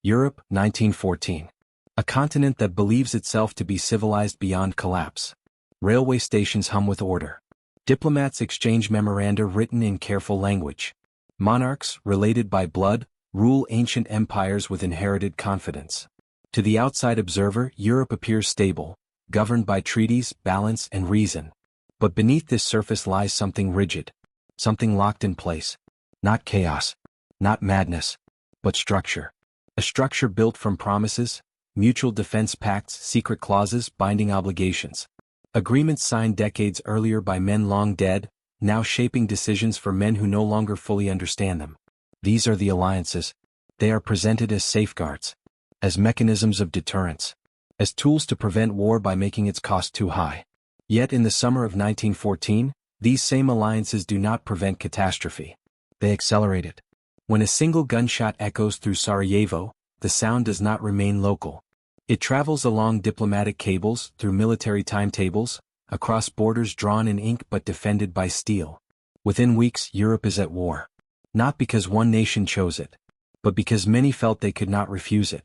Europe, 1914. A continent that believes itself to be civilized beyond collapse. Railway stations hum with order. Diplomats exchange memoranda written in careful language. Monarchs, related by blood, rule ancient empires with inherited confidence. To the outside observer, Europe appears stable, governed by treaties, balance, and reason. But beneath this surface lies something rigid, something locked in place. Not chaos, not madness, but structure. A structure built from promises, mutual defense pacts, secret clauses, binding obligations. Agreements signed decades earlier by men long dead, now shaping decisions for men who no longer fully understand them. These are the alliances. They are presented as safeguards, as mechanisms of deterrence, as tools to prevent war by making its cost too high. Yet in the summer of 1914, these same alliances do not prevent catastrophe. They accelerate it. When a single gunshot echoes through Sarajevo, the sound does not remain local. It travels along diplomatic cables, through military timetables, across borders drawn in ink but defended by steel. Within weeks, Europe is at war. Not because one nation chose it, but because many felt they could not refuse it.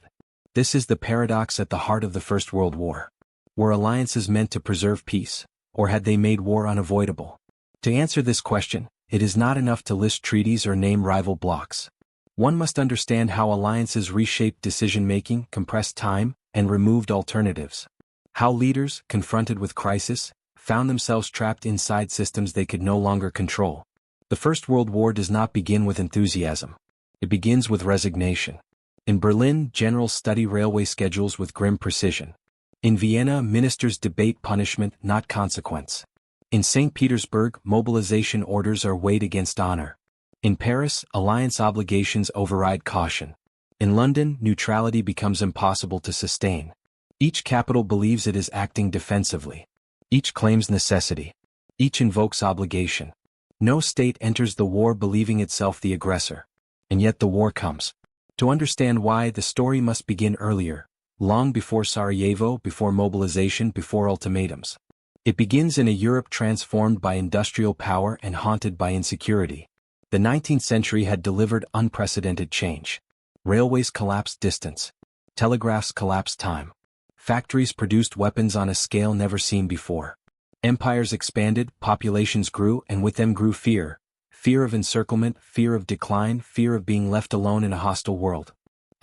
This is the paradox at the heart of the First World War. Were alliances meant to preserve peace, or had they made war unavoidable? To answer this question, it is not enough to list treaties or name rival blocs. One must understand how alliances reshaped decision-making, compressed time, and removed alternatives. How leaders, confronted with crisis, found themselves trapped inside systems they could no longer control. The First World War does not begin with enthusiasm. It begins with resignation. In Berlin, generals study railway schedules with grim precision. In Vienna, ministers debate punishment, not consequence. In St. Petersburg, mobilization orders are weighed against honor. In Paris, alliance obligations override caution. In London, neutrality becomes impossible to sustain. Each capital believes it is acting defensively. Each claims necessity. Each invokes obligation. No state enters the war believing itself the aggressor. And yet the war comes. To understand why, the story must begin earlier, long before Sarajevo, before mobilization, before ultimatums. It begins in a Europe transformed by industrial power and haunted by insecurity. The 19th century had delivered unprecedented change. Railways collapsed distance. Telegraphs collapsed time. Factories produced weapons on a scale never seen before. Empires expanded, populations grew, and with them grew fear. Fear of encirclement, fear of decline, fear of being left alone in a hostile world.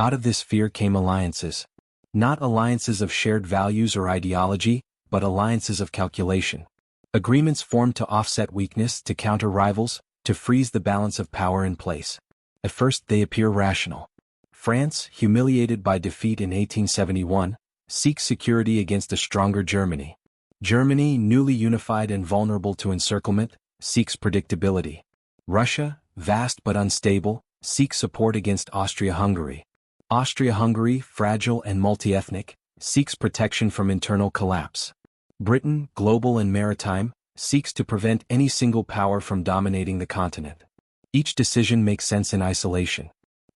Out of this fear came alliances. Not alliances of shared values or ideology, but alliances of calculation. Agreements formed to offset weakness, to counter rivals, to freeze the balance of power in place. At first they appear rational. France, humiliated by defeat in 1871, seeks security against a stronger Germany. Germany, newly unified and vulnerable to encirclement, seeks predictability. Russia, vast but unstable, seeks support against Austria-Hungary. Austria-Hungary, fragile and multi-ethnic, seeks protection from internal collapse. Britain, global and maritime, seeks to prevent any single power from dominating the continent. Each decision makes sense in isolation.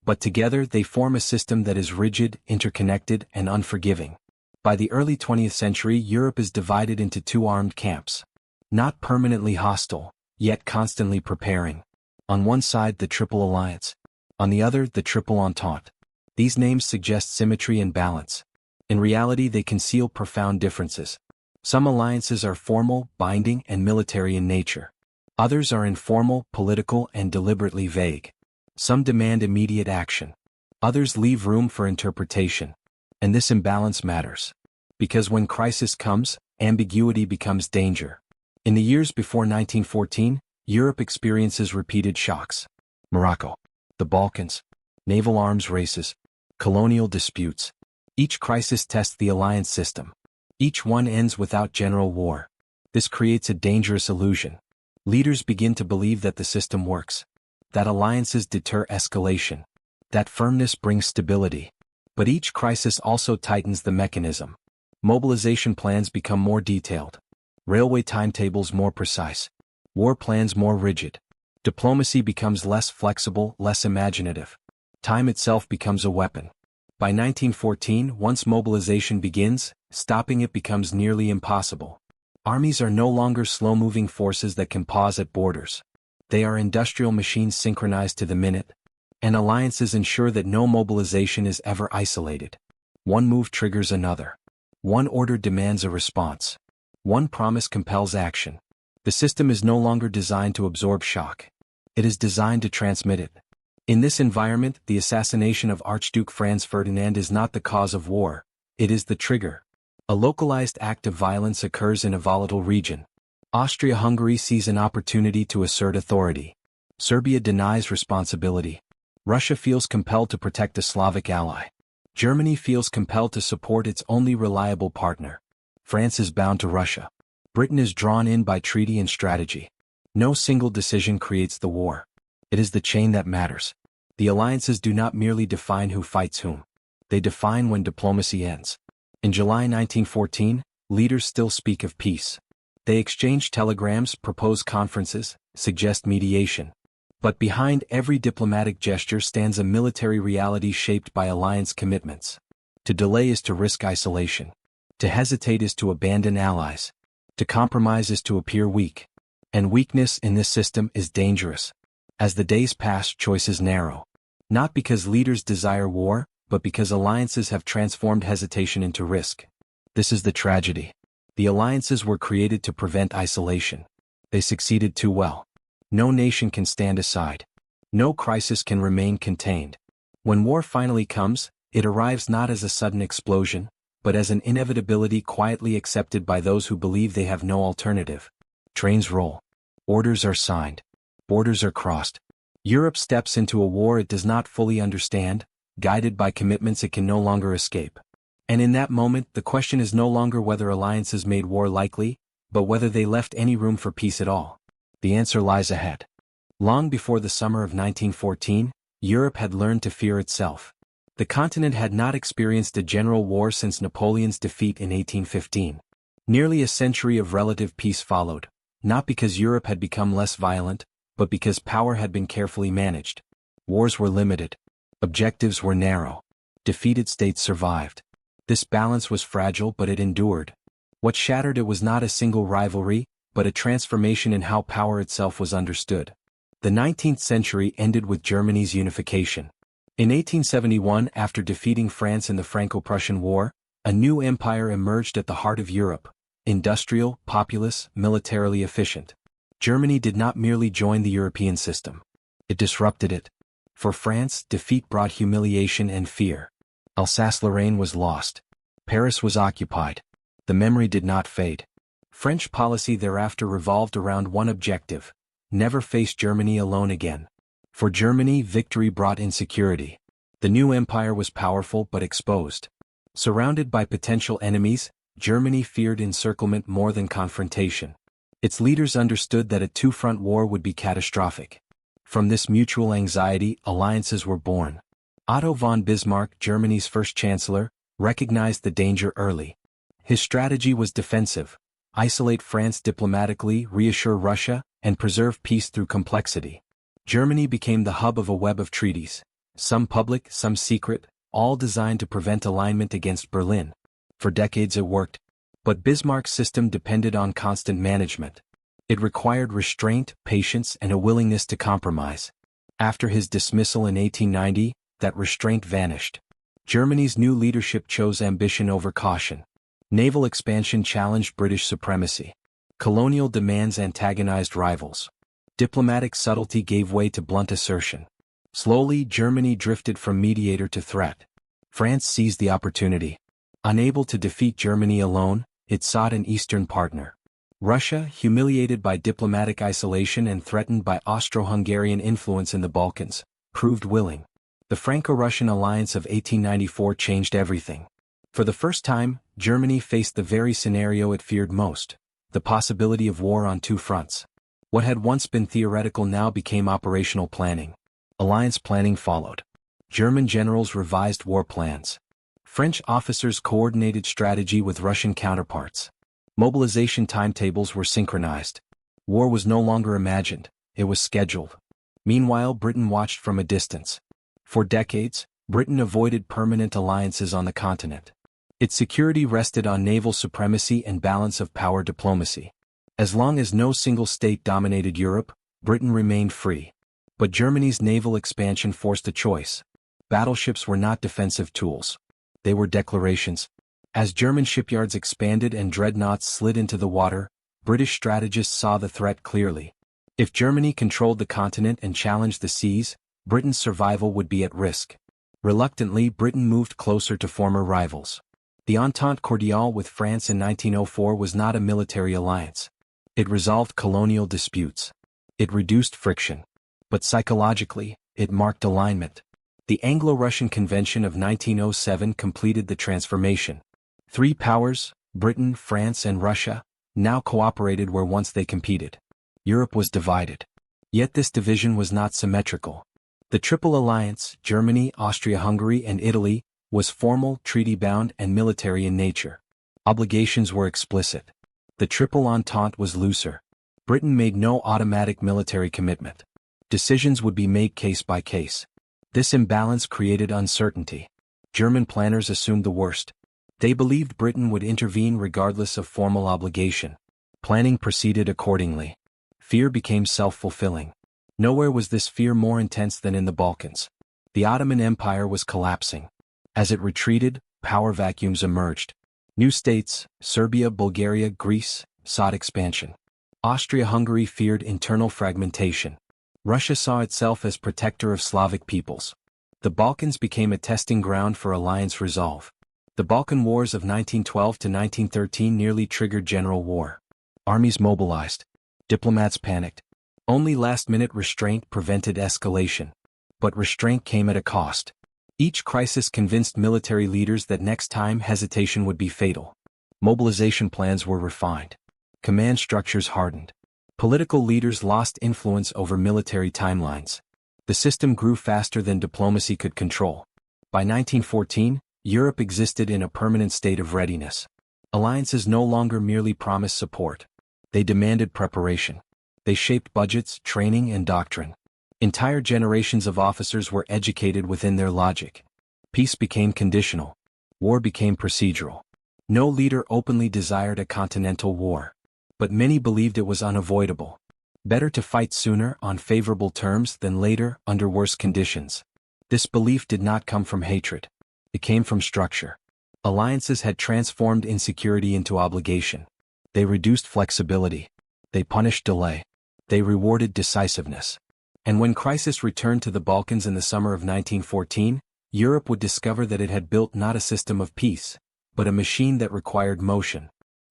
But together they form a system that is rigid, interconnected, and unforgiving. By the early 20th century, Europe is divided into two armed camps. Not permanently hostile, yet constantly preparing. On one side, the Triple Alliance. On the other, the Triple Entente. These names suggest symmetry and balance. In reality, they conceal profound differences. Some alliances are formal, binding, and military in nature. Others are informal, political, and deliberately vague. Some demand immediate action. Others leave room for interpretation. And this imbalance matters. Because when crisis comes, ambiguity becomes danger. In the years before 1914, Europe experiences repeated shocks. Morocco, the Balkans, naval arms races, colonial disputes. Each crisis tests the alliance system. Each one ends without general war. This creates a dangerous illusion. Leaders begin to believe that the system works, that alliances deter escalation, that firmness brings stability. But each crisis also tightens the mechanism. Mobilization plans become more detailed. Railway timetables more precise. War plans more rigid. Diplomacy becomes less flexible, less imaginative. Time itself becomes a weapon. By 1914, once mobilization begins, stopping it becomes nearly impossible. Armies are no longer slow-moving forces that can pause at borders. They are industrial machines synchronized to the minute. And alliances ensure that no mobilization is ever isolated. One move triggers another. One order demands a response. One promise compels action. The system is no longer designed to absorb shock. It is designed to transmit it. In this environment, the assassination of Archduke Franz Ferdinand is not the cause of war, it is the trigger. A localized act of violence occurs in a volatile region. Austria-Hungary sees an opportunity to assert authority. Serbia denies responsibility. Russia feels compelled to protect a Slavic ally. Germany feels compelled to support its only reliable partner. France is bound to Russia. Britain is drawn in by treaty and strategy. No single decision creates the war. It is the chain that matters. The alliances do not merely define who fights whom. They define when diplomacy ends. In July 1914, leaders still speak of peace. They exchange telegrams, propose conferences, suggest mediation. But behind every diplomatic gesture stands a military reality shaped by alliance commitments. To delay is to risk isolation. To hesitate is to abandon allies. To compromise is to appear weak. And weakness in this system is dangerous. As the days pass, choices narrow. Not because leaders desire war, but because alliances have transformed hesitation into risk. This is the tragedy. The alliances were created to prevent isolation. They succeeded too well. No nation can stand aside. No crisis can remain contained. When war finally comes, it arrives not as a sudden explosion, but as an inevitability quietly accepted by those who believe they have no alternative. Trains roll. Orders are signed. Borders are crossed. Europe steps into a war it does not fully understand, guided by commitments it can no longer escape. And in that moment, the question is no longer whether alliances made war likely, but whether they left any room for peace at all. The answer lies ahead. Long before the summer of 1914, Europe had learned to fear itself. The continent had not experienced a general war since Napoleon's defeat in 1815. Nearly a century of relative peace followed, not because Europe had become less violent, but because power had been carefully managed. Wars were limited. Objectives were narrow. Defeated states survived. This balance was fragile, but it endured. What shattered it was not a single rivalry, but a transformation in how power itself was understood. The 19th century ended with Germany's unification. In 1871, after defeating France in the Franco-Prussian War, a new empire emerged at the heart of Europe. Industrial, populous, militarily efficient. Germany did not merely join the European system. It disrupted it. For France, defeat brought humiliation and fear. Alsace-Lorraine was lost. Paris was occupied. The memory did not fade. French policy thereafter revolved around one objective: never face Germany alone again. For Germany, victory brought insecurity. The new empire was powerful but exposed. Surrounded by potential enemies, Germany feared encirclement more than confrontation. Its leaders understood that a two-front war would be catastrophic. From this mutual anxiety, alliances were born. Otto von Bismarck, Germany's first chancellor, recognized the danger early. His strategy was defensive: isolate France diplomatically, reassure Russia, and preserve peace through complexity. Germany became the hub of a web of treaties, some public, some secret, all designed to prevent alignment against Berlin. For decades it worked. But Bismarck's system depended on constant management. It required restraint, patience, and a willingness to compromise. After his dismissal in 1890, that restraint vanished. Germany's new leadership chose ambition over caution. Naval expansion challenged British supremacy. Colonial demands antagonized rivals. Diplomatic subtlety gave way to blunt assertion. Slowly, Germany drifted from mediator to threat. France seized the opportunity. Unable to defeat Germany alone, it sought an Eastern partner. Russia, humiliated by diplomatic isolation and threatened by Austro-Hungarian influence in the Balkans, proved willing. The Franco-Russian alliance of 1894 changed everything. For the first time, Germany faced the very scenario it feared most: the possibility of war on two fronts. What had once been theoretical now became operational planning. Alliance planning followed. German generals revised war plans. French officers coordinated strategy with Russian counterparts. Mobilization timetables were synchronized. War was no longer imagined, it was scheduled. Meanwhile, Britain watched from a distance. For decades, Britain avoided permanent alliances on the continent. Its security rested on naval supremacy and balance of power diplomacy. As long as no single state dominated Europe, Britain remained free. But Germany's naval expansion forced a choice. Battleships were not defensive tools. They were declarations. As German shipyards expanded and dreadnoughts slid into the water, British strategists saw the threat clearly. If Germany controlled the continent and challenged the seas, Britain's survival would be at risk. Reluctantly, Britain moved closer to former rivals. The Entente Cordiale with France in 1904 was not a military alliance. It resolved colonial disputes. It reduced friction. But psychologically, it marked alignment. The Anglo-Russian Convention of 1907 completed the transformation. Three powers, Britain, France, and Russia, now cooperated where once they competed. Europe was divided. Yet this division was not symmetrical. The Triple Alliance, Germany, Austria-Hungary, and Italy, was formal, treaty-bound, and military in nature. Obligations were explicit. The Triple Entente was looser. Britain made no automatic military commitment. Decisions would be made case by case. This imbalance created uncertainty. German planners assumed the worst. They believed Britain would intervene regardless of formal obligation. Planning proceeded accordingly. Fear became self-fulfilling. Nowhere was this fear more intense than in the Balkans. The Ottoman Empire was collapsing. As it retreated, power vacuums emerged. New states, Serbia, Bulgaria, Greece, sought expansion. Austria-Hungary feared internal fragmentation. Russia saw itself as protector of Slavic peoples. The Balkans became a testing ground for alliance resolve. The Balkan Wars of 1912 to 1913 nearly triggered general war. Armies mobilized. Diplomats panicked. Only last-minute restraint prevented escalation. But restraint came at a cost. Each crisis convinced military leaders that next time hesitation would be fatal. Mobilization plans were refined. Command structures hardened. Political leaders lost influence over military timelines. The system grew faster than diplomacy could control. By 1914, Europe existed in a permanent state of readiness. Alliances no longer merely promised support. They demanded preparation. They shaped budgets, training, and doctrine. Entire generations of officers were educated within their logic. Peace became conditional. War became procedural. No leader openly desired a continental war. But many believed it was unavoidable. Better to fight sooner on favorable terms than later under worse conditions. This belief did not come from hatred. It came from structure. Alliances had transformed insecurity into obligation. They reduced flexibility. They punished delay. They rewarded decisiveness. And when crisis returned to the Balkans in the summer of 1914, Europe would discover that it had built not a system of peace, but a machine that required motion.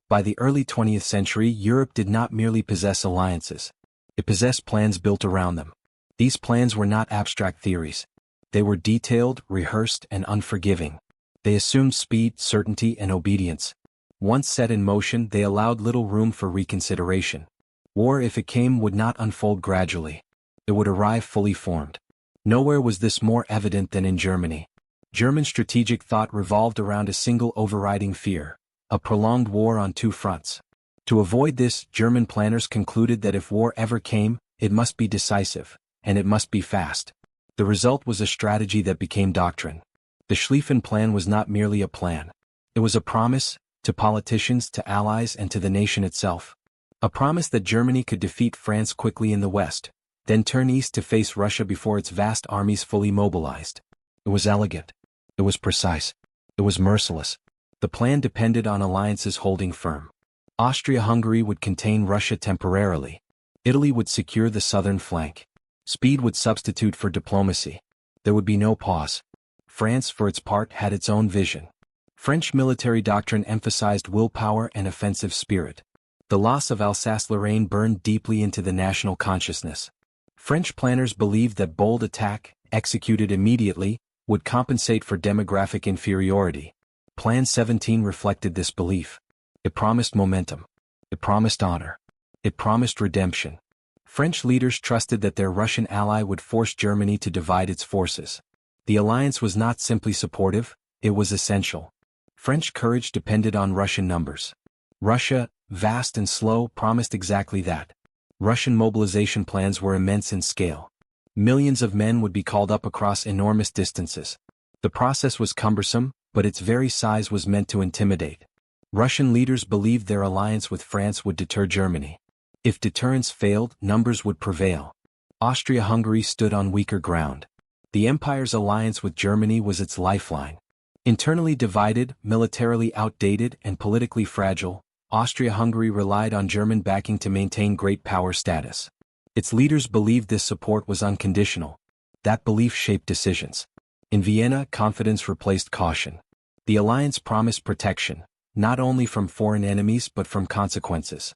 By the early 20th century, Europe did not merely possess alliances. It possessed plans built around them. These plans were not abstract theories. They were detailed, rehearsed, and unforgiving. They assumed speed, certainty, and obedience. Once set in motion, they allowed little room for reconsideration. War, if it came, would not unfold gradually. It would arrive fully formed. Nowhere was this more evident than in Germany. German strategic thought revolved around a single overriding fear: a prolonged war on two fronts. To avoid this, German planners concluded that if war ever came, it must be decisive, and it must be fast. The result was a strategy that became doctrine. The Schlieffen Plan was not merely a plan. It was a promise, to politicians, to allies, and to the nation itself. A promise that Germany could defeat France quickly in the west, then turn east to face Russia before its vast armies fully mobilized. It was elegant. It was precise. It was merciless. The plan depended on alliances holding firm. Austria-Hungary would contain Russia temporarily. Italy would secure the southern flank. Speed would substitute for diplomacy. There would be no pause. France, for its part, had its own vision. French military doctrine emphasized willpower and offensive spirit. The loss of Alsace-Lorraine burned deeply into the national consciousness. French planners believed that bold attack, executed immediately, would compensate for demographic inferiority. Plan 17 reflected this belief. It promised momentum. It promised honor. It promised redemption. French leaders trusted that their Russian ally would force Germany to divide its forces. The alliance was not simply supportive, it was essential. French courage depended on Russian numbers. Russia, vast and slow, promised exactly that. Russian mobilization plans were immense in scale. Millions of men would be called up across enormous distances. The process was cumbersome, but its very size was meant to intimidate. Russian leaders believed their alliance with France would deter Germany. If deterrence failed, numbers would prevail. Austria-Hungary stood on weaker ground. The empire's alliance with Germany was its lifeline. Internally divided, militarily outdated, and politically fragile, Austria-Hungary relied on German backing to maintain great power status. Its leaders believed this support was unconditional. That belief shaped decisions. In Vienna, confidence replaced caution. The alliance promised protection, not only from foreign enemies but from consequences.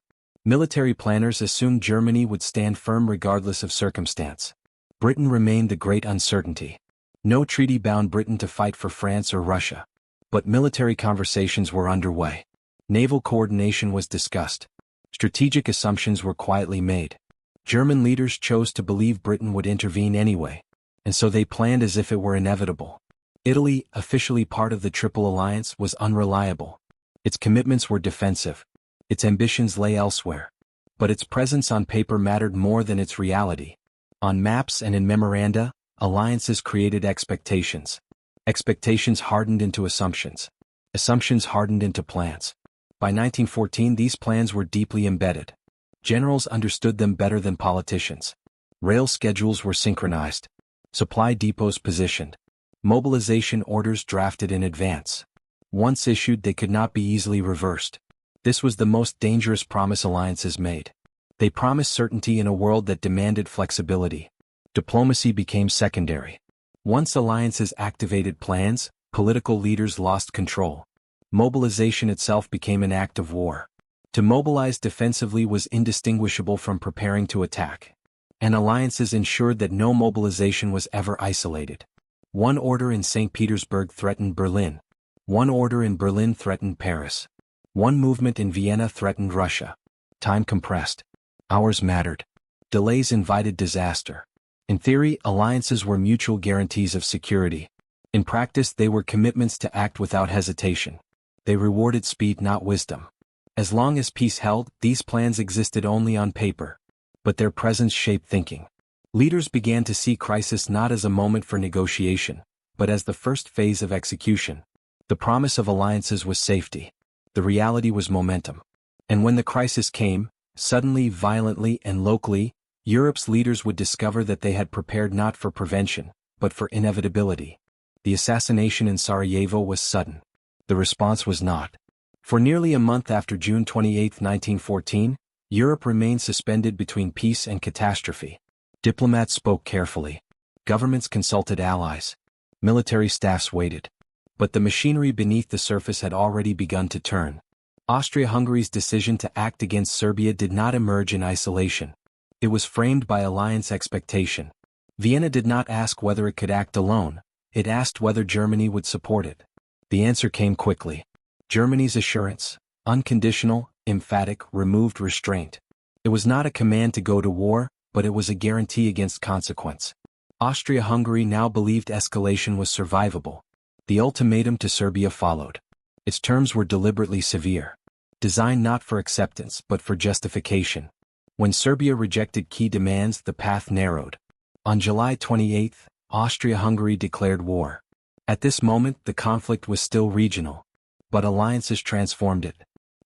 Military planners assumed Germany would stand firm regardless of circumstance. Britain remained the great uncertainty. No treaty bound Britain to fight for France or Russia. But military conversations were underway. Naval coordination was discussed. Strategic assumptions were quietly made. German leaders chose to believe Britain would intervene anyway, and so they planned as if it were inevitable. Italy, officially part of the Triple Alliance, was unreliable. Its commitments were defensive. Its ambitions lay elsewhere. But its presence on paper mattered more than its reality. On maps and in memoranda, alliances created expectations. Expectations hardened into assumptions. Assumptions hardened into plans. By 1914, these plans were deeply embedded. Generals understood them better than politicians. Rail schedules were synchronized. Supply depots positioned. Mobilization orders drafted in advance. Once issued, they could not be easily reversed. This was the most dangerous promise alliances made. They promised certainty in a world that demanded flexibility. Diplomacy became secondary. Once alliances activated plans, political leaders lost control. Mobilization itself became an act of war. To mobilize defensively was indistinguishable from preparing to attack. And alliances ensured that no mobilization was ever isolated. One order in St. Petersburg threatened Berlin. One order in Berlin threatened Paris. One movement in Vienna threatened Russia. Time compressed. Hours mattered. Delays invited disaster. In theory, alliances were mutual guarantees of security. In practice, they were commitments to act without hesitation. They rewarded speed, not wisdom. As long as peace held, these plans existed only on paper. But their presence shaped thinking. Leaders began to see crisis not as a moment for negotiation, but as the first phase of execution. The promise of alliances was safety. The reality was momentum. And when the crisis came, suddenly, violently, and locally, Europe's leaders would discover that they had prepared not for prevention, but for inevitability. The assassination in Sarajevo was sudden. The response was not. For nearly a month after June 28, 1914, Europe remained suspended between peace and catastrophe. Diplomats spoke carefully. Governments consulted allies. Military staffs waited. But the machinery beneath the surface had already begun to turn. Austria-Hungary's decision to act against Serbia did not emerge in isolation. It was framed by alliance expectation. Vienna did not ask whether it could act alone, it asked whether Germany would support it. The answer came quickly. Germany's assurance, unconditional, emphatic, removed restraint. It was not a command to go to war, but it was a guarantee against consequence. Austria-Hungary now believed escalation was survivable. The ultimatum to Serbia followed. Its terms were deliberately severe. Designed not for acceptance but for justification. When Serbia rejected key demands, the path narrowed. On July 28, Austria-Hungary declared war. At this moment, the conflict was still regional. But alliances transformed it.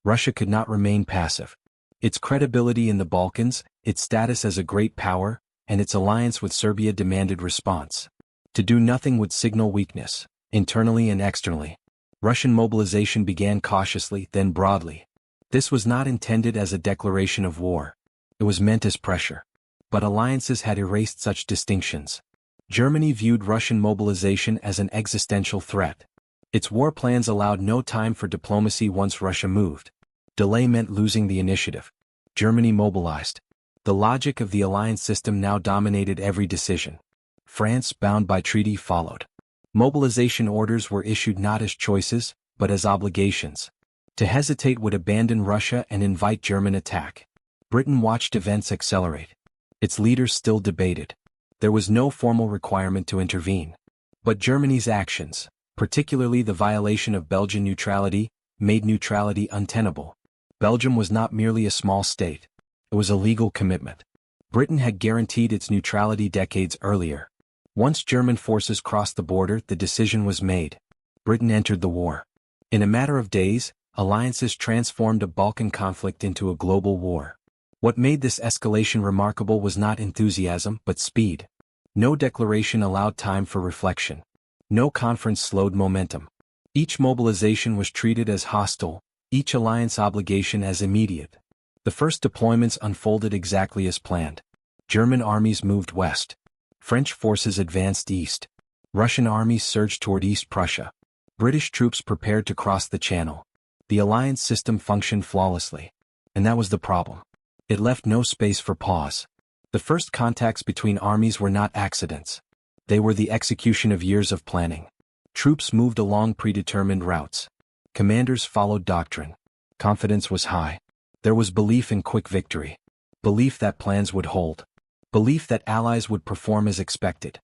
Russia could not remain passive. Its credibility in the Balkans, its status as a great power, and its alliance with Serbia demanded response. To do nothing would signal weakness, internally and externally. Russian mobilization began cautiously, then broadly. This was not intended as a declaration of war. It was meant as pressure. But alliances had erased such distinctions. Germany viewed Russian mobilization as an existential threat. Its war plans allowed no time for diplomacy once Russia moved. Delay meant losing the initiative. Germany mobilized. The logic of the alliance system now dominated every decision. France, bound by treaty, followed. Mobilization orders were issued not as choices, but as obligations. To hesitate would abandon Russia and invite German attack. Britain watched events accelerate. Its leaders still debated. There was no formal requirement to intervene. But Germany's actions, particularly the violation of Belgian neutrality, made neutrality untenable. Belgium was not merely a small state. It was a legal commitment. Britain had guaranteed its neutrality decades earlier. Once German forces crossed the border, the decision was made. Britain entered the war. In a matter of days, alliances transformed a Balkan conflict into a global war. What made this escalation remarkable was not enthusiasm but speed. No declaration allowed time for reflection. No conference slowed momentum. Each mobilization was treated as hostile, each alliance obligation as immediate. The first deployments unfolded exactly as planned. German armies moved west. French forces advanced east. Russian armies surged toward East Prussia. British troops prepared to cross the Channel. The alliance system functioned flawlessly. And that was the problem. It left no space for pause. The first contacts between armies were not accidents. They were the execution of years of planning. Troops moved along predetermined routes. Commanders followed doctrine. Confidence was high. There was belief in quick victory. Belief that plans would hold. Belief that allies would perform as expected.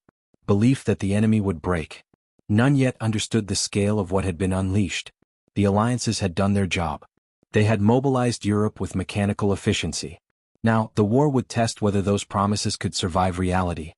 Belief that the enemy would break. None yet understood the scale of what had been unleashed. The alliances had done their job. They had mobilized Europe with mechanical efficiency. Now, the war would test whether those promises could survive reality.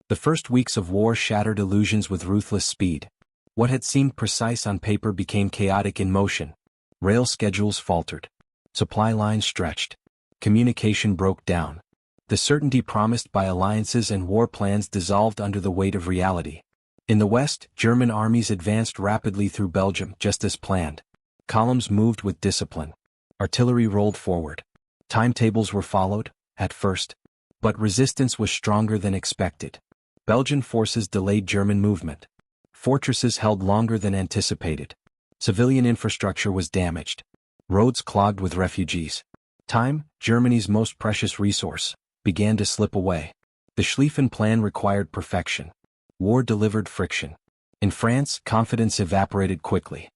The first weeks of war shattered illusions with ruthless speed. What had seemed precise on paper became chaotic in motion. Rail schedules faltered. Supply lines stretched. Communication broke down. The certainty promised by alliances and war plans dissolved under the weight of reality. In the west, German armies advanced rapidly through Belgium just as planned. Columns moved with discipline. Artillery rolled forward. Timetables were followed, at first. But resistance was stronger than expected. Belgian forces delayed German movement. Fortresses held longer than anticipated. Civilian infrastructure was damaged. Roads clogged with refugees. Time, Germany's most precious resource, began to slip away. The Schlieffen Plan required perfection. War delivered friction. In France, confidence evaporated quickly.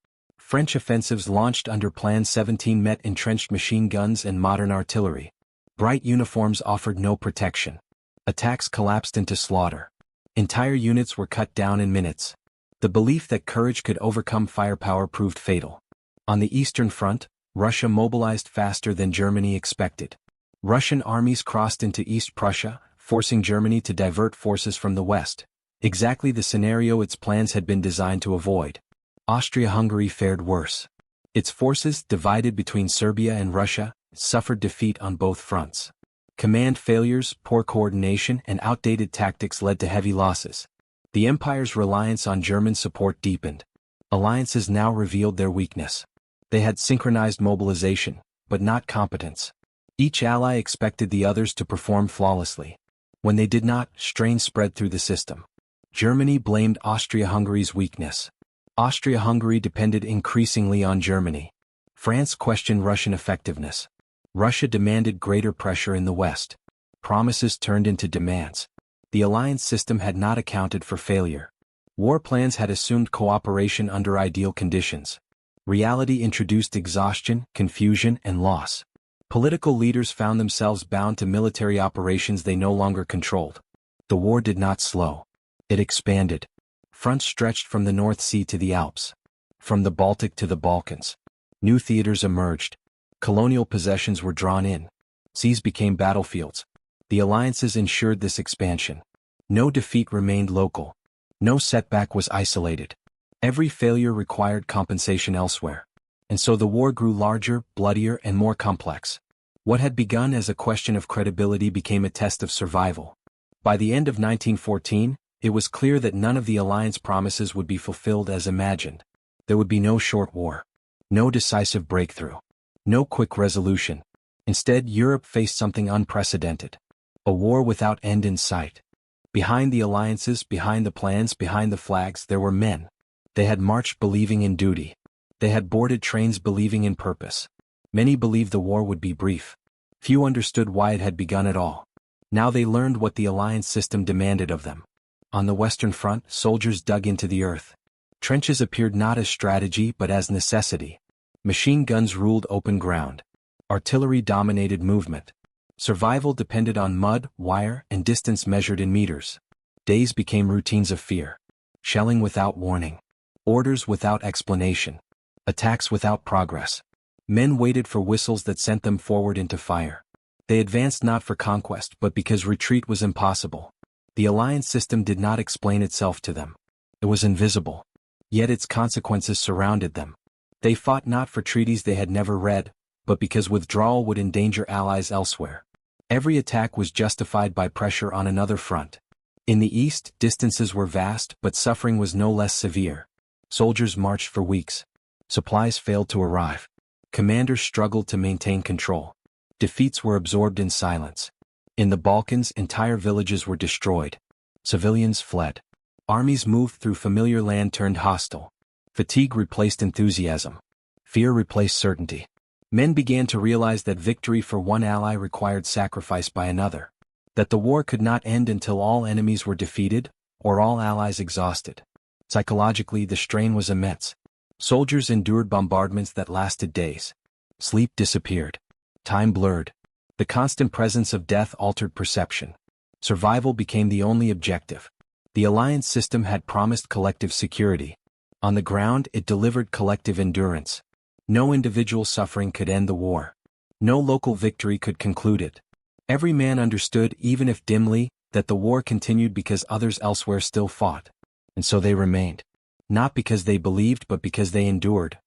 French offensives launched under Plan 17 met entrenched machine guns and modern artillery. Bright uniforms offered no protection. Attacks collapsed into slaughter. Entire units were cut down in minutes. The belief that courage could overcome firepower proved fatal. On the Eastern Front, Russia mobilized faster than Germany expected. Russian armies crossed into East Prussia, forcing Germany to divert forces from the west. Exactly the scenario its plans had been designed to avoid. Austria-Hungary fared worse. Its forces, divided between Serbia and Russia, suffered defeat on both fronts. Command failures, poor coordination, and outdated tactics led to heavy losses. The empire's reliance on German support deepened. Alliances now revealed their weakness. They had synchronized mobilization, but not competence. Each ally expected the others to perform flawlessly. When they did not, strain spread through the system. Germany blamed Austria-Hungary's weakness. Austria-Hungary depended increasingly on Germany. France questioned Russian effectiveness. Russia demanded greater pressure in the West. Promises turned into demands. The alliance system had not accounted for failure. War plans had assumed cooperation under ideal conditions. Reality introduced exhaustion, confusion, and loss. Political leaders found themselves bound to military operations they no longer controlled. The war did not slow. It expanded. Fronts stretched from the North Sea to the Alps. From the Baltic to the Balkans. New theaters emerged. Colonial possessions were drawn in. Seas became battlefields. The alliances ensured this expansion. No defeat remained local. No setback was isolated. Every failure required compensation elsewhere. And so the war grew larger, bloodier, and more complex. What had begun as a question of credibility became a test of survival. By the end of 1914, it was clear that none of the alliance promises would be fulfilled as imagined. There would be no short war. No decisive breakthrough. No quick resolution. Instead, Europe faced something unprecedented. A war without end in sight. Behind the alliances, behind the plans, behind the flags, there were men. They had marched believing in duty. They had boarded trains believing in purpose. Many believed the war would be brief. Few understood why it had begun at all. Now they learned what the alliance system demanded of them. On the Western Front, soldiers dug into the earth. Trenches appeared not as strategy but as necessity. Machine guns ruled open ground. Artillery dominated movement. Survival depended on mud, wire, and distance measured in meters. Days became routines of fear. Shelling without warning. Orders without explanation. Attacks without progress. Men waited for whistles that sent them forward into fire. They advanced not for conquest but because retreat was impossible. The alliance system did not explain itself to them. It was invisible. Yet its consequences surrounded them. They fought not for treaties they had never read, but because withdrawal would endanger allies elsewhere. Every attack was justified by pressure on another front. In the east, distances were vast, but suffering was no less severe. Soldiers marched for weeks. Supplies failed to arrive. Commanders struggled to maintain control. Defeats were absorbed in silence. In the Balkans, entire villages were destroyed. Civilians fled. Armies moved through familiar land turned hostile. Fatigue replaced enthusiasm. Fear replaced certainty. Men began to realize that victory for one ally required sacrifice by another. That the war could not end until all enemies were defeated, or all allies exhausted. Psychologically, the strain was immense. Soldiers endured bombardments that lasted days. Sleep disappeared. Time blurred. The constant presence of death altered perception. Survival became the only objective. The alliance system had promised collective security. On the ground, it delivered collective endurance. No individual suffering could end the war. No local victory could conclude it. Every man understood, even if dimly, that the war continued because others elsewhere still fought. And so they remained. Not because they believed, but because they endured.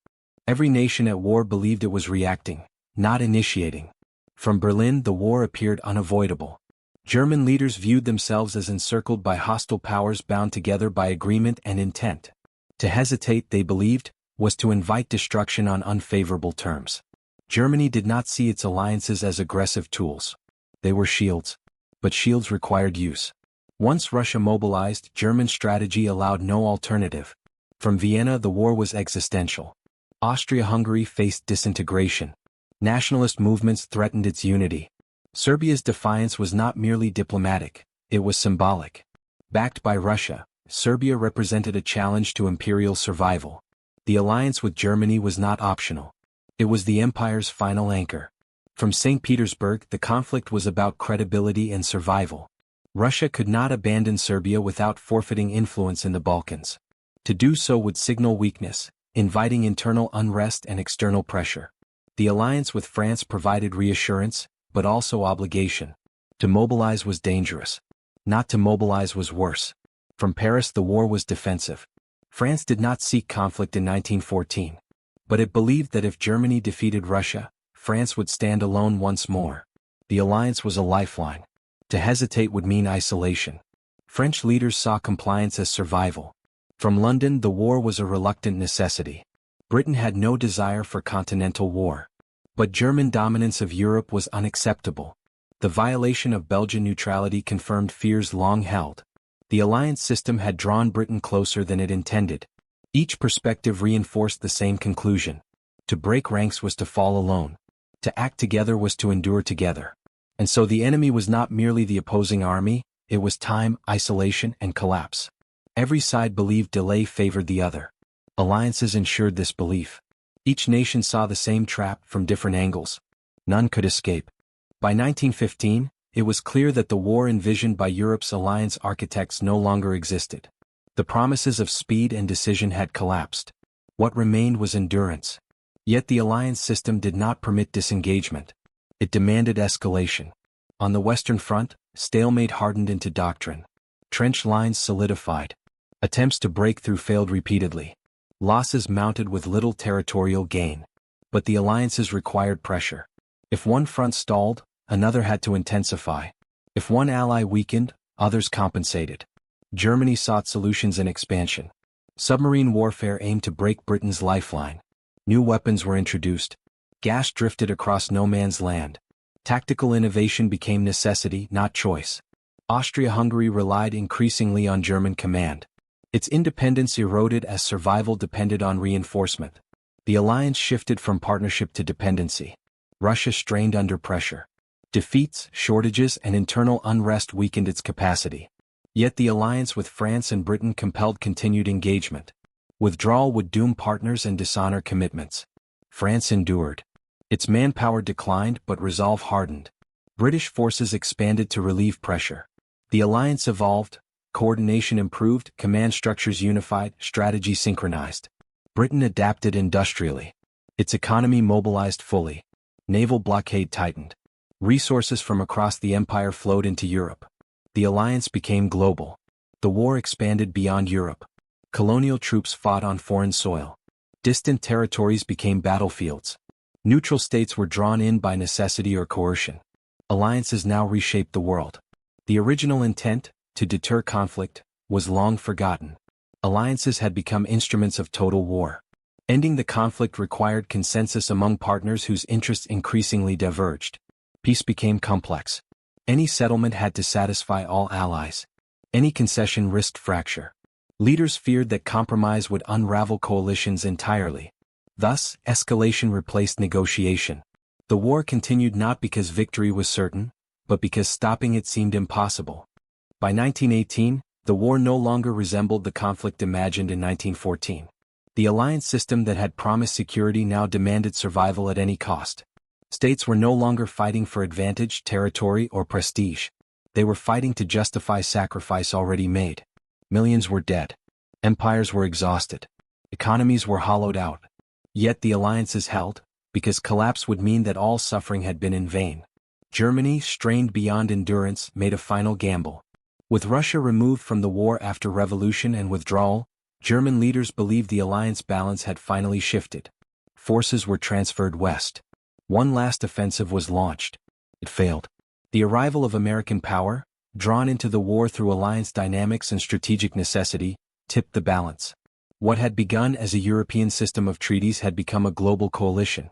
Every nation at war believed it was reacting, not initiating. From Berlin, the war appeared unavoidable. German leaders viewed themselves as encircled by hostile powers bound together by agreement and intent. To hesitate, they believed, was to invite destruction on unfavorable terms. Germany did not see its alliances as aggressive tools. They were shields. But shields required use. Once Russia mobilized, German strategy allowed no alternative. From Vienna, the war was existential. Austria-Hungary faced disintegration. Nationalist movements threatened its unity. Serbia's defiance was not merely diplomatic, it was symbolic. Backed by Russia, Serbia represented a challenge to imperial survival. The alliance with Germany was not optional. It was the empire's final anchor. From St. Petersburg, the conflict was about credibility and survival. Russia could not abandon Serbia without forfeiting influence in the Balkans. To do so would signal weakness, inviting internal unrest and external pressure. The alliance with France provided reassurance, but also obligation. To mobilize was dangerous. Not to mobilize was worse. From Paris, the war was defensive. France did not seek conflict in 1914. But it believed that if Germany defeated Russia, France would stand alone once more. The alliance was a lifeline. To hesitate would mean isolation. French leaders saw compliance as survival. From London, the war was a reluctant necessity. Britain had no desire for continental war. But German dominance of Europe was unacceptable. The violation of Belgian neutrality confirmed fears long held. The alliance system had drawn Britain closer than it intended. Each perspective reinforced the same conclusion. To break ranks was to fall alone. To act together was to endure together. And so the enemy was not merely the opposing army, it was time, isolation, and collapse. Every side believed delay favored the other. Alliances ensured this belief. Each nation saw the same trap from different angles. None could escape. By 1915, it was clear that the war envisioned by Europe's alliance architects no longer existed. The promises of speed and decision had collapsed. What remained was endurance. Yet the alliance system did not permit disengagement. It demanded escalation. On the Western Front, stalemate hardened into doctrine. Trench lines solidified. Attempts to break through failed repeatedly. Losses mounted with little territorial gain. But the alliances required pressure. If one front stalled, another had to intensify. If one ally weakened, others compensated. Germany sought solutions in expansion. Submarine warfare aimed to break Britain's lifeline. New weapons were introduced. Gas drifted across no man's land. Tactical innovation became necessity, not choice. Austria-Hungary relied increasingly on German command. Its independence eroded as survival depended on reinforcement. The alliance shifted from partnership to dependency. Russia strained under pressure. Defeats, shortages, and internal unrest weakened its capacity. Yet the alliance with France and Britain compelled continued engagement. Withdrawal would doom partners and dishonor commitments. France endured. Its manpower declined but resolve hardened. British forces expanded to relieve pressure. The alliance evolved, coordination improved, command structures unified, strategy synchronized. Britain adapted industrially. Its economy mobilized fully. Naval blockade tightened. Resources from across the empire flowed into Europe. The alliance became global. The war expanded beyond Europe. Colonial troops fought on foreign soil. Distant territories became battlefields. Neutral states were drawn in by necessity or coercion. Alliances now reshaped the world. The original intent, to deter conflict, was long forgotten. Alliances had become instruments of total war. Ending the conflict required consensus among partners whose interests increasingly diverged. Peace became complex. Any settlement had to satisfy all allies. Any concession risked fracture. Leaders feared that compromise would unravel coalitions entirely. Thus, escalation replaced negotiation. The war continued not because victory was certain, but because stopping it seemed impossible. By 1918, the war no longer resembled the conflict imagined in 1914. The alliance system that had promised security now demanded survival at any cost. States were no longer fighting for advantage, territory, or prestige. They were fighting to justify sacrifice already made. Millions were dead. Empires were exhausted. Economies were hollowed out. Yet the alliances held, because collapse would mean that all suffering had been in vain. Germany, strained beyond endurance, made a final gamble. With Russia removed from the war after revolution and withdrawal, German leaders believed the alliance balance had finally shifted. Forces were transferred west. One last offensive was launched. It failed. The arrival of American power, drawn into the war through alliance dynamics and strategic necessity, tipped the balance. What had begun as a European system of treaties had become a global coalition.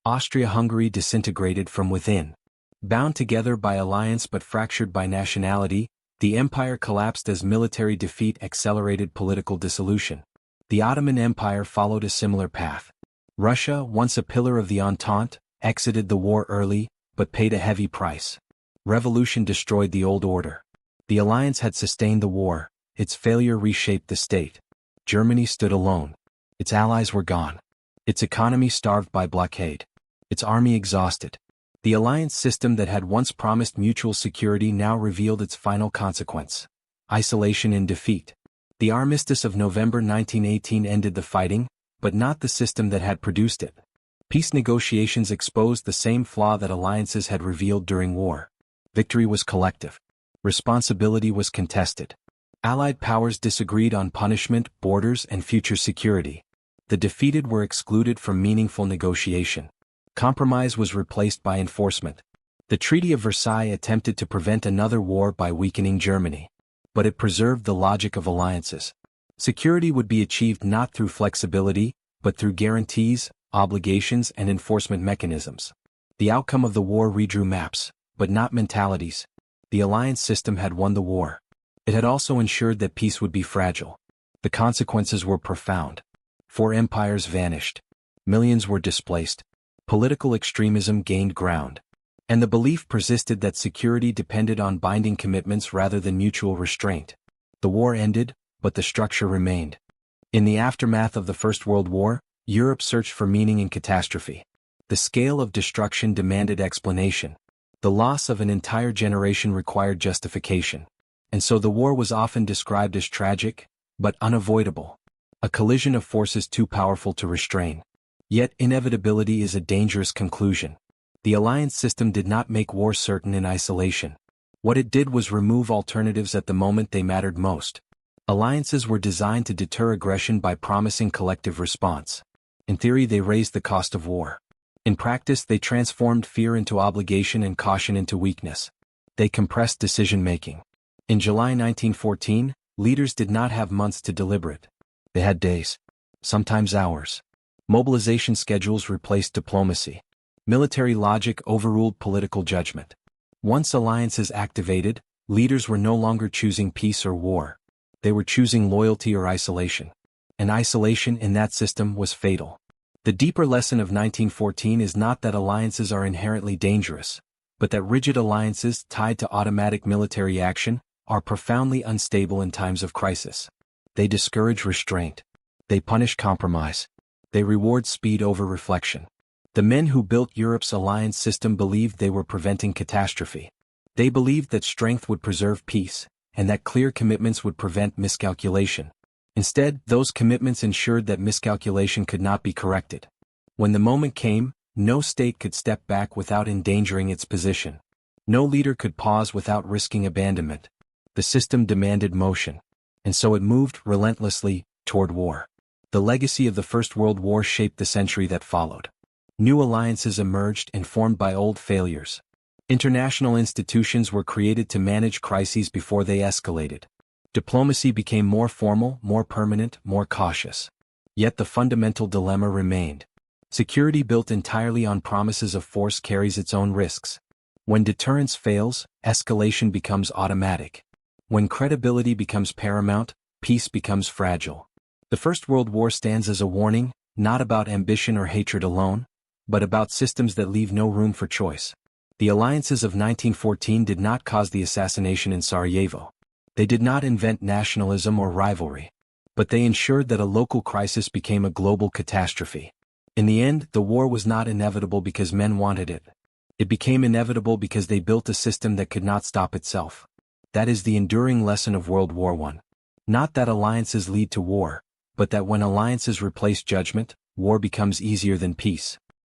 Austria-Hungary disintegrated from within. Bound together by alliance but fractured by nationality, the empire collapsed as military defeat accelerated political dissolution. The Ottoman Empire followed a similar path. Russia, once a pillar of the Entente, exited the war early, but paid a heavy price. Revolution destroyed the old order. The alliance had sustained the war. Its failure reshaped the state. Germany stood alone. Its allies were gone. Its economy starved by blockade. Its army exhausted. The alliance system that had once promised mutual security now revealed its final consequence: isolation and defeat. The armistice of November 1918 ended the fighting, but not the system that had produced it. Peace negotiations exposed the same flaw that alliances had revealed during war. Victory was collective. Responsibility was contested. Allied powers disagreed on punishment, borders, and future security. The defeated were excluded from meaningful negotiation. Compromise was replaced by enforcement. The Treaty of Versailles attempted to prevent another war by weakening Germany. But it preserved the logic of alliances. Security would be achieved not through flexibility, but through guarantees, obligations, and enforcement mechanisms. The outcome of the war redrew maps, but not mentalities. The alliance system had won the war. It had also ensured that peace would be fragile. The consequences were profound. 4 empires vanished. Millions were displaced. Political extremism gained ground. And the belief persisted that security depended on binding commitments rather than mutual restraint. The war ended, but the structure remained. In the aftermath of the First World War, Europe searched for meaning in catastrophe. The scale of destruction demanded explanation. The loss of an entire generation required justification. And so the war was often described as tragic, but unavoidable. A collision of forces too powerful to restrain. Yet inevitability is a dangerous conclusion. The alliance system did not make war certain in isolation. What it did was remove alternatives at the moment they mattered most. Alliances were designed to deter aggression by promising collective response. In theory, they raised the cost of war. In practice, they transformed fear into obligation and caution into weakness. They compressed decision-making. In July 1914, leaders did not have months to deliberate. They had days, sometimes hours. Mobilization schedules replaced diplomacy. Military logic overruled political judgment. Once alliances activated, leaders were no longer choosing peace or war. They were choosing loyalty or isolation. And isolation in that system was fatal. The deeper lesson of 1914 is not that alliances are inherently dangerous, but that rigid alliances tied to automatic military action are profoundly unstable in times of crisis. They discourage restraint. They punish compromise. They reward speed over reflection. The men who built Europe's alliance system believed they were preventing catastrophe. They believed that strength would preserve peace, and that clear commitments would prevent miscalculation. Instead, those commitments ensured that miscalculation could not be corrected. When the moment came, no state could step back without endangering its position. No leader could pause without risking abandonment. The system demanded motion, and so it moved relentlessly toward war. The legacy of the First World War shaped the century that followed. New alliances emerged informed by old failures. International institutions were created to manage crises before they escalated. Diplomacy became more formal, more permanent, more cautious. Yet the fundamental dilemma remained. Security built entirely on promises of force carries its own risks. When deterrence fails, escalation becomes automatic. When credibility becomes paramount, peace becomes fragile. The First World War stands as a warning, not about ambition or hatred alone, but about systems that leave no room for choice. The alliances of 1914 did not cause the assassination in Sarajevo. They did not invent nationalism or rivalry. But they ensured that a local crisis became a global catastrophe. In the end, the war was not inevitable because men wanted it. It became inevitable because they built a system that could not stop itself. That is the enduring lesson of World War I. Not that alliances lead to war, but that when alliances replace judgment, war becomes easier than peace.